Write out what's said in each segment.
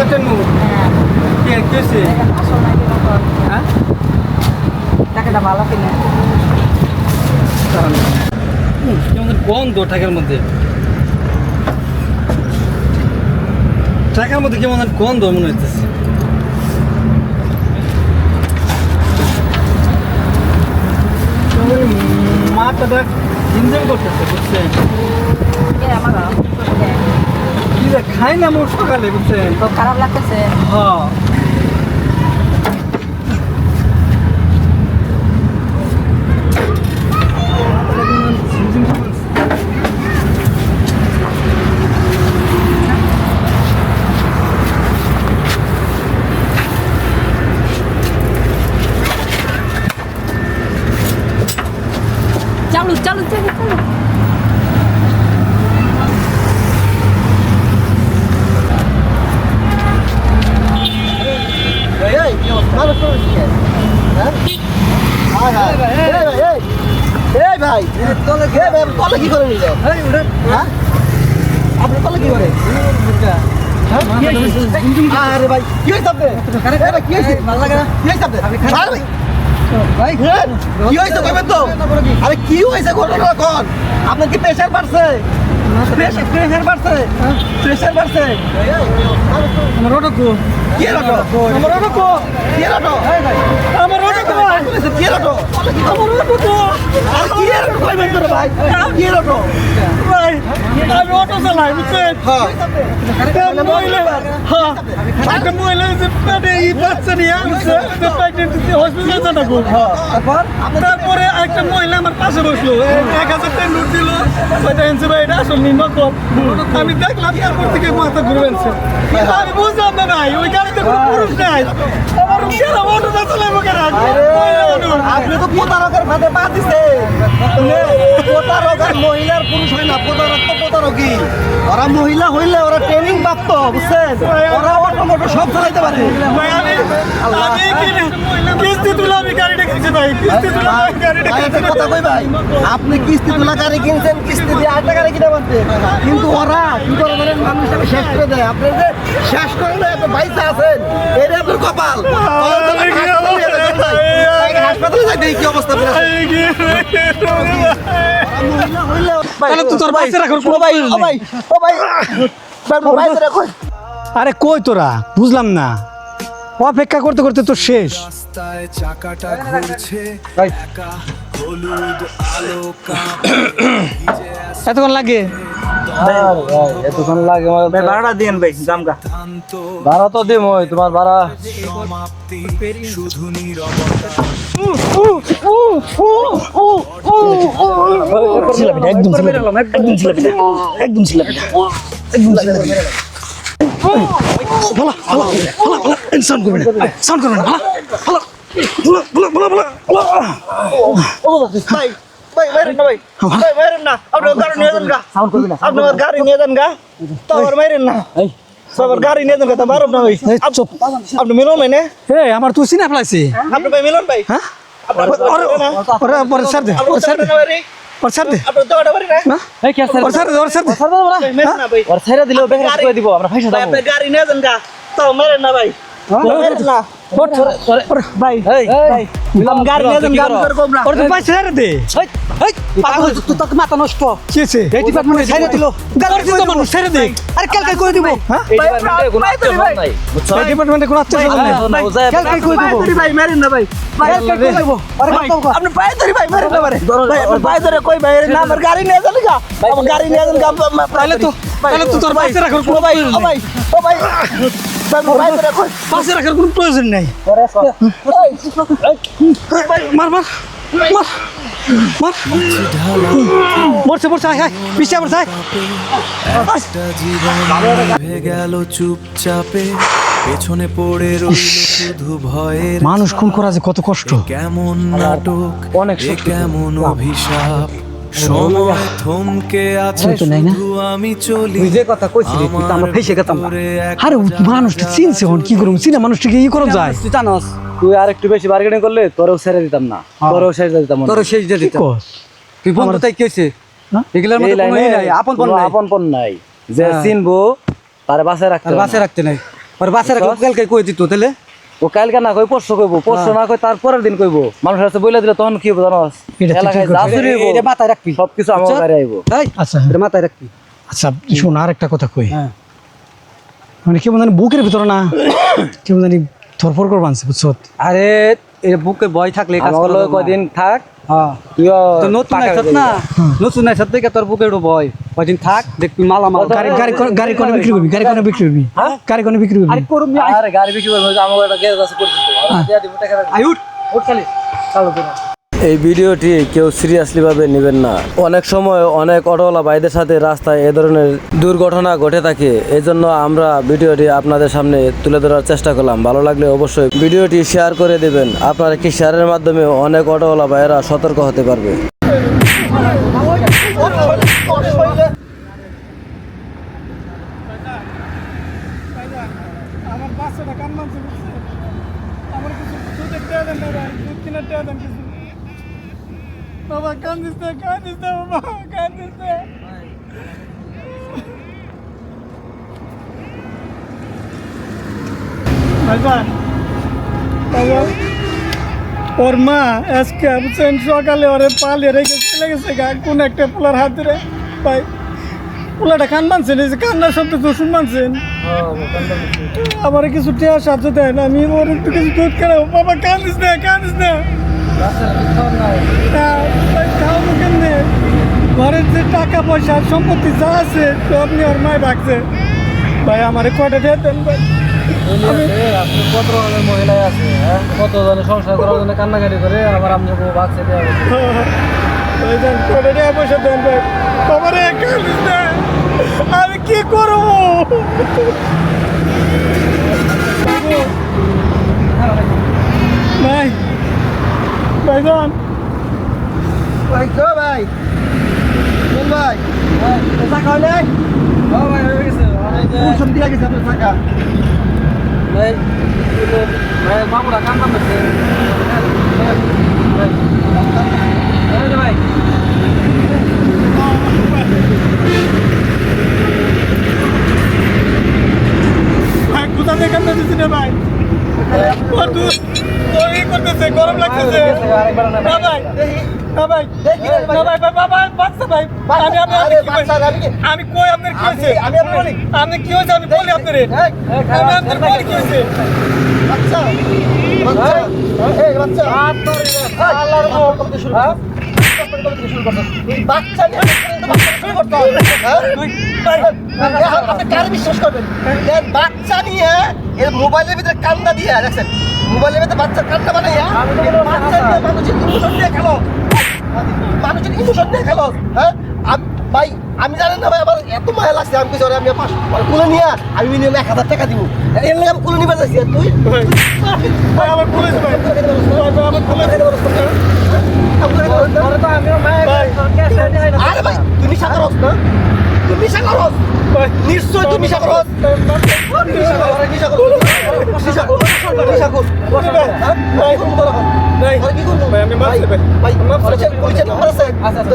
চাচ্ছেন মু কি হয়েছে হ্যাঁ টাকাটা ভালো কিনে কেমন গন্ধ টাকার মধ্যে কেমন গন্ধ মনে হইতেছে মাথাটা ঝিনঝিন করতেছে বুঝছেন কি যে খাই না মোর সকালে বুঝছেন তো খারাপ লাগতেছে হ্যাঁ চালু চালু চালু চালু ভাই তলে কি করে নিলে হ্যাঁ আপনি তলে কি করে আরে ভাই কি হয়েছে আপনি কি হয়েছে ভালো লাগে না কি হয়েছে আপনি ভাই কি হয়েছে কইবেন তো আরে কি হয়েছে ঘটনা কোন আপনার কি প্রেসার বাড়ছে প্রেসার বাড়ছে প্রেসার বাড়ছে আমার ওটা কো কি রটো আমার রটো কো কি রটো আমার ওটা কো কি রটো আমার রটো কো আর কি রটো কইবেন তো ভাই কি রটো ভাই আমি অটো চালাই বুঝছেন হ্যাঁ মহিলা হ্যাঁ একটা মহিলা যে পেটে এই বাচ্চা নিয়ে আনছে প্রেগনেন্সি হসপিটালে জানাবো তারপরে একটা মহিলা আমার পাশে বসলো 1000 টাকা নোট দিল ওইটা এনসি ভাই এটা আসল নির্মাণ আমি দেখলাম তারপর থেকে মাথা ঘুরে গেছে আমি বুঝলাম না ভাই ওই গাড়িতে কোনো পুরুষ নাই আমার কেন অটোটা চালাবো কেন আপনি তো প্রতারকের ভাতে পা দিছে প্রতারকের মহিলার পুরুষ হয় না প্রতারক তো প্রতারকই ওরা মহিলা হইলে ওরা ট্রেনিং প্রাপ্ত বুঝছেন ওরা অটো মোটো সব চালাইতে পারে ভাই আমি কিস্তি তুলে আমি গাড়িটা কিনছি ভাই কিস্তি তুলে আমি গাড়িটা ভাই, একটা কথা কই ভাই আপনি কিস্তি তোলা গাড়ি কিনছেন কিস্তি দিয়ে আরেকটা গাড়ি কিনে পারতেন কিন্তু ওরা কি করে বলেন মানুষটাকে শেষ করে দেয় আপনি যে শেষ করে দেয় এত বাইসা আছেন এটা আপনার কপাল হাসপাতালে যাই দেখি কি অবস্থা মহিলা হইলে তাহলে তো তোর বাইসে রাখার কোনো ভাই ও ভাই ও ভাই ভাই রাখো আরে কই তোরা বুঝলাম না অপেক্ষা করতে করতে তো শেষ রাস্তায় চাকাটা ঘুরছে একা হলুদ আলো এতক্ষণ লাগে এতক্ষণ লাগে ভাড়াটা দিন ভাই জামগা কান্ত ভাড়া তো দিম ওই তোমার ভাড়া সমাপ্তি শুধু নীরবতা একদম একদম সাউন্ড করবে না ভাই ভাই মারেন না ভাই ভাই মারেন না আপনার গাড়ি নিয়ে যান গা সাউন্ড করবে না আপনার গাড়ি নিয়ে যান গা তো আর মারেন না সবার গাড়ি নিয়ে যান গা তা মারব না ভাই চুপ আপনি মিলন ভাই না এই আমার তুই চিনা ফেলাইছি আপনি ভাই মিলন ভাই হ্যাঁ আপনার পরে স্যার দে আপনার স্যার দে আপনার দাওয়াটা বাড়ি না এই কি স্যার স্যার দে মেরেন না ভাই ওর ছাইরা দিলেও বেকার করে দিব আমরা পয়সা ভাই দাও আপনি গাড়ি নিয়ে যান গা তো মারেন না ভাই মারেন না ভাই ভাই আমি গাড়ি নিয়ে যান গা আমি করব না ওর তো পয়সা ছেড়ে দে পাগল তুই তো মাথা নষ্ট কি আছে এই ডিপার্টমেন্টে ছাইরা দিল গাড়ি তো মানুষ ছেড়ে দে আরে কালকে করে দিব হ্যাঁ এই ডিপার্টমেন্টে কোনো আত্মীয় নাই বুঝছো এই ডিপার্টমেন্টে কোনো আত্মীয় স্বজন নাই কালকে করে দিব ভাই মারেন না ভাই কালকে করে দিব আরে আপনি পায়ে ধরি ভাই মারেন না মারে ভাই আপনি পায়ে ধরে কই ভাই না আমার গাড়ি নিয়ে যান গা আমার গাড়ি নিয়ে যান গা তাহলে তো তোর পয়সা রাখার কোনো ভাই ও ভাই ও ভাই ভাই ধরে কই পয়সা রাখার কোনো প্রয়োজন নাই মার মার মার মার মরছে আয় পিছিয়ে মরছে একটা জীবন ভেঙে গেল চুপচাপে পেছনে পড়ে রইল শুধু ভয়ের মানুষ খুন করা যে কত কষ্ট কেমন নাটক অনেক এ কেমন অভিশাপ সময় থমকে আছে তো নাই না? শুধু আমি চলি তুই যে কথা কইছিলি তুই তো আমরা ফেসে গেতাম না। আরে মানুষটা চিনছে হন কি করুম চিনা মানুষটাকে ই করা যায় তুই জানোস তুই আর একটু বেশি বার্গেনিং করলে তোরেও ছেড়ে দিতাম না তোরেও ছেড়ে দিতাম তোর শেষ দিয়ে কি দিতাম কস? তুই বন্ধু তাই কি হইছে হ্যাঁ? এগুলার এই মধ্যে কোনো লাইনে ই নাই আপন পন নাই আপন পন নাই যে চিনবো তারে বাসায় রাখতে আর বাসে রাখতে নাই আর বাচ্চারা কালকে কই দিত তাহলে ও কালকে না কই পরশু কইবো পরশু না কই তারপরের দিন কইবো মানুষের কাছে বইলা দিলে তখন কি হবে জানোস এটা ঠিক এলাকায় কথা। যা চুরি হইবো এটা মাথায় রাখবি সবকিছু আমার গাড়ি আইবো তাই আচ্ছা এটা মাথায় রাখবি আচ্ছা শোন আর একটা কথা কই হ্যাঁ মানে কেমন জানি বুকের ভিতরে না কেমন জানি থরফর করে বানছে বুঝছো আরে এই বুকে ভয় থাকলে কাজ আমার করলো লগে কয়দিন থাক হ্যাঁ তুইও তো নতুন টাকা আইছত দিবি। না নতুন আইছত থেকে তোর বুকে একটু ভয় কয়দিন থাক দেখবি মালামাল গাড়ি গাড়ি গাড়ি কোনে বিক্রি করবি গাড়ি কোনে বিক্রি করবি গাড়ি কোনে বিক্রি করবি আরে করুম আরে গাড়ি বিক্রি করবো আমার একটা গ্যারেজ আছে করছি দিয়া দিব টাকা আই উঠ উঠ খালি চালু করে এই ভিডিওটি কেউ সিরিয়াসলি ভাবে নেবেন না অনেক সময় অনেক অটোওয়ালা ভাইদের সাথে রাস্তায় এ ধরনের দুর্ঘটনা ঘটে থাকে এজন্য আমরা ভিডিওটি আপনাদের সামনে তুলে ধরার চেষ্টা করলাম ভালো লাগলে অবশ্যই ভিডিওটি শেয়ার করে দেবেন আপনার একটি শেয়ারের মাধ্যমে অনেক অটোওয়ালা ভাইয়েরা সতর্ক হতে পারবে আমার বাচ্চাটা কান্নাচ্ছে বুঝছে আমার কিছু দুধের টেয়া দেন না ভাই দুধ কিনার টেয়া দেন কিছু বাবা কান্দিস না বাবা কান্দিস না ভাইজান ভাইজান ওর মা আজকে বুঝছেন সকালে ওরে পালিয়ে রেখে চলে গেছে গা কোন একটা পোলার হাত ধরে ভাই পোলাটা কান মানছেন এই যে কান্নার শব্দ তো শুন মানছেন আমার কিছু টিয়া সাহায্য দেন আমি ওর একটু কিছু দুধ খারাপ বাবা কান্দিস না ভাই খাওয়াবো কেমনে ঘরের যে টাকা পয়সা সম্পত্তি যা আছে সব নিয়ে ওর মায় ভাগছে ভাই আমার কয়টা দিয়ে দেন ভাই কত ধরনের মহিলাই আছে হ্যাঁ কত জনের সংসার করার জন্য কান্নাকাটি করে আবার আমি বাচ্চা দেওয়া ভাইজান কয়টা টাকা পয়সা দেন ভাই বাবা রে কান্দিস না আমি কি করবো ভাই ভাইজান ভাই তো ভাই কোন ভাই টাকা খাও নাই ভাই হয়ে গেছে কুসুম দিয়া গেছে আপনার টাকা বাবুরা কান্না করছে ভাই ভাই কোথা থেকে কান্না দিচ্ছি রে ভাই ও তুই ওই করতেছে গরম লাগতেছে না ভাই না ভাই না ভাই বাবা বাচ্চা ভাই আমি আরে বাচ্চা আমি কি আমি কই আপনার কি হয়েছে আমি আপনার বলি আপনি কি হয়েছে আমি বলি আপনার আমি আপনার বলি কি হয়েছে বাচ্চা বাচ্চা এই বাচ্চা আল্লাহর কত শুরু বাচ্চা নিয়ে বাচ্চা শুরু করতে হবে আপনি কার বিশ্বাস করবেন বাচ্চা নিয়ে এর মোবাইলের ভিতরে কান্না দিয়ে দেখছেন মোবাইলের ভিতরে বাচ্চা কান্না বানাইয়া বাচ্চা নিয়ে মানুষের ইমোশন দিয়ে খেলো মানুষের ইমোশন দিয়ে খেলো হ্যাঁ ভাই আমি জানেন না ভাই আমার এত মায়া লাগছে আমি কিছু আমি কুলে নিয়ে আমি মিনিমাম 1000 টাকা দিব এর লাগে আমি কুলে নিবে যাচ্ছি আর তুই ভাই আমার পুলিশ ভাই আমার পুলিশ আরে ভাই তুই নিশা করস না তুই নিশা করস নিশ্চয় তুই নিশা করস নিশা করস ভাই আমি মারছি ভাই পুলিশের নাম্বার আছে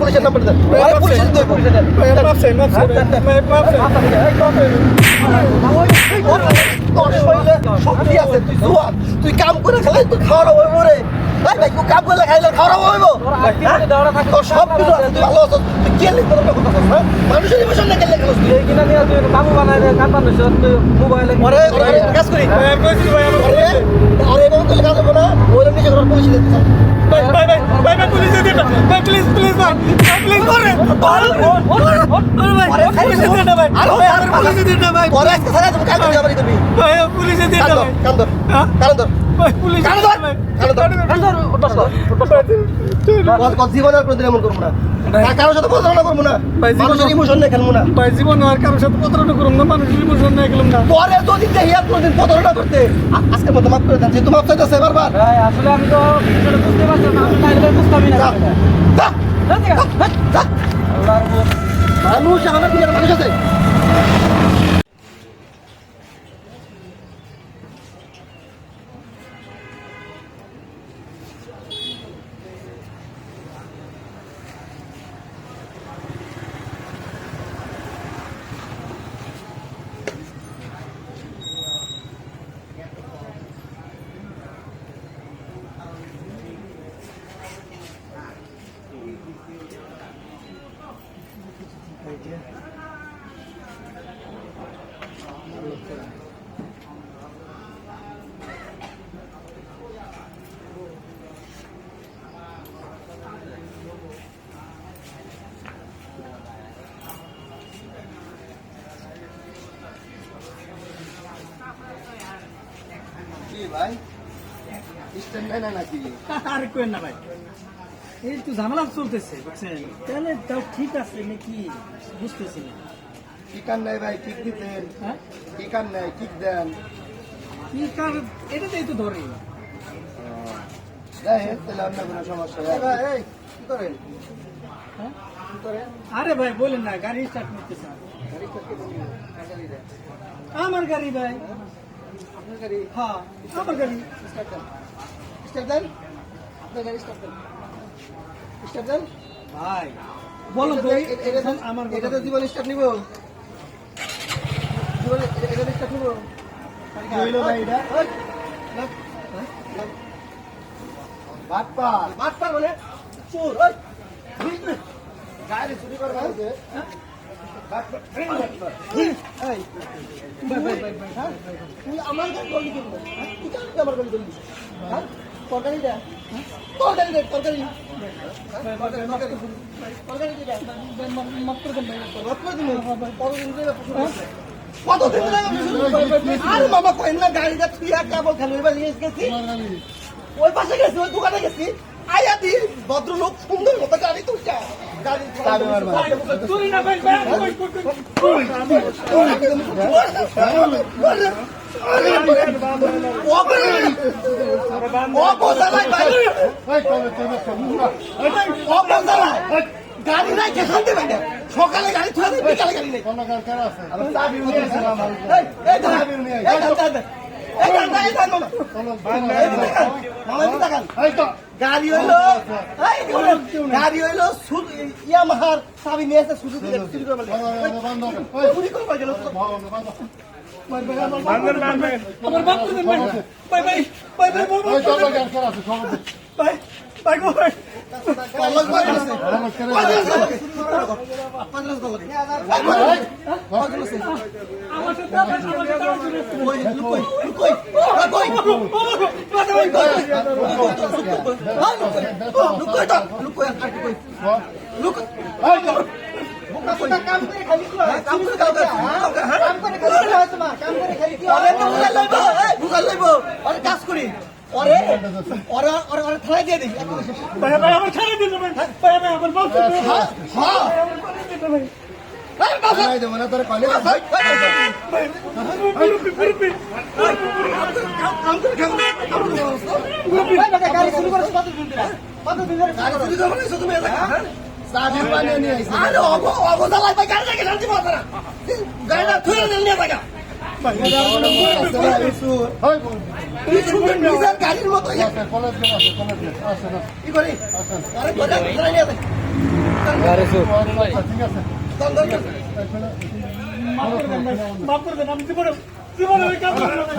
পুলিশের নাম্বার দেন পুলিশের ভাই মারছি ভাই মারছি শক্তি আছে তুই জোয়ান তুই কাম করে খেলে তুই খাওয়া হইব রে ভাই ভাই তুই কাম করে খাইলে খাওয়া হইব তোর সব কিছু আছে তুই ভালো আছো তুই কে লিখতে কথা বলছ মানুষের ইমোশন না কেলে খেলছ তুই কিনা নিয়ে তুই বাবু বানাই কান্না করছে তুই মোবাইলে আরে কাজ করি ভাই আমি কইছি ভাই আমার আরে আরে এমন করলে কাজ হবে না ওই নিচে করে পুলিশ দিতে ভাই ভাই ভাই ভাই ভাই পুলিশ দিয়ে না ভাই প্লিজ প্লিজ ভাই প্লিজ করে ভাই পুলিশ দিয়ে না ভাই আরে পুলিশ দিয়ে না ভাই পরে আজকে সারা তুমি কাজ করতে পারি তুমি ভাই পুলিশ দিয়ে না ভাই কান্দর হ্যাঁ কান্দর ভাই পুলিশ কান্দর ভাই কান্দর কত জীবন আর কোনদিন এমন করব না কারোর সাথে প্রতারণা করবো না মানুষের ইমোশন নিয়ে খেলবো না ভাই জীবন আর কারোর সাথে প্রতারণা করুন না মানুষের ইমোশন নিয়ে গেলাম না পরে যদি দেখিয়া কোনদিন প্রতারণা করতে আজকের মতো মাফ করে দেন যেহেতু মাফ চাইতেছে বারবার ভাই আসলে আমি তো বিষয়টা বুঝতে পারছিলাম না আমি তাইলে বুঝতামই না মানুষ আমার মানুষ আছে কি ভাই স্ট্যান্ড নাই না নাকি আর কোয়েন না ভাই, এই তো ঝামেলা চলতেছে বুঝছেন, তাহলে তাও ঠিক আছে নাকি বুঝতেছি না। ঠিকান নাই ভাই, ঠিক দিতেন। হ্যাঁ ঠিকান নাই, ঠিক দেন। কি কার এটাতেই তো ধরি। যাই হোক, তাহলে অন্য কোনো সমস্যা নেই। ভাই, এই, কি করেন? হ্যাঁ? কি করেন? আরে ভাই বলেন না, গাড়ি স্টার্ট নিতেছে না। গাড়ি করতে বলুন। কার গাড়ি দেন? আমার গাড়ি ভাই। আপনার গাড়ি? হ্যাঁ আমার গাড়ি। স্টার্ট দেন। স্টার্ট দেন। আপনার গাড়ি স্টার্ট দেন। স্টার্ট দেন। ভাই বলো তো আমার এটা তো জীবন স্টার্ট নিব। জীবন এটা স্টার্ট নিব। কি হইলো ভাই এটা? বাটপার বাটপার মানে চোর। ওই গাড়ি চুরি করে ভাইছে। বাটপার বাটপার। এই ভাই ভাই ভাই ভাই হ্যাঁ? তুই আমার গাড়ি গলি করবি? তুই কেন আমার গাড়ি গলি? হ্যাঁ? তরকারি দে। তরকারি দে, তরকারি। তরকারি দে। মাফ করে দেন ভাই। কতদিন লাগে আমি শুরু করবো? আরে মামা কইন না গাড়িটা তুই আর কেবল খালি এবার নিয়ে গেছি। ওই পাশে গেছি, ওই দোকানে গেছি। আয়া দি ভদ্রলোক সুন্দর মতো গাড়ি তুলছে। গাড়ি চুরি না ভাই ভাই কই কই কই গাড়ি নাই শান্তি পাই না। সকালে গাড়ি ছুড়ে দিই, বিকালে গাড়ি নেই। গাড়ি হইলো গাড়ি হইলো ইয়ামাহার চাবি নিয়ে এসে শুধু চুরি করে চুরি করে গেল। আমার বাপ করে দেন ভাই। ভাই ভাই ভাই ভাই ভাই ভাই গো ভাই। আমার সাথে কাজ করি ওরে ওরে ওরে ওরে থানায় দিয়ে দিই। ভাই ভাই আমার ছেড়ে দিন ভাই। ভাই ভাই আমার বাপ করে দেন। হ্যাঁ আমার করে দিন ভাই। থানায় দেবো না তোর কলে ভাই পুরুপি পুরুপি গাড়ি শুরু করেছো কতদিন ধরে? কতদিন ধরে গাড়ি শুরু করেছো তুমি? চাবি বানিয়ে নিয়ে আইছি। আরে অগোজালাই ভাই গাড়ি রেখে শান্তি পাওয়া না। গাড়িটা থুয়ে নিয়ে থাকা। নিজের গাড়ির মতো কি করি? আরে কোথায় নিয়ে থাকি? গাড়ি চুর। মাফ করে দেন, আমি জীবনে জীবনে ওই কাজ করব না ভাই।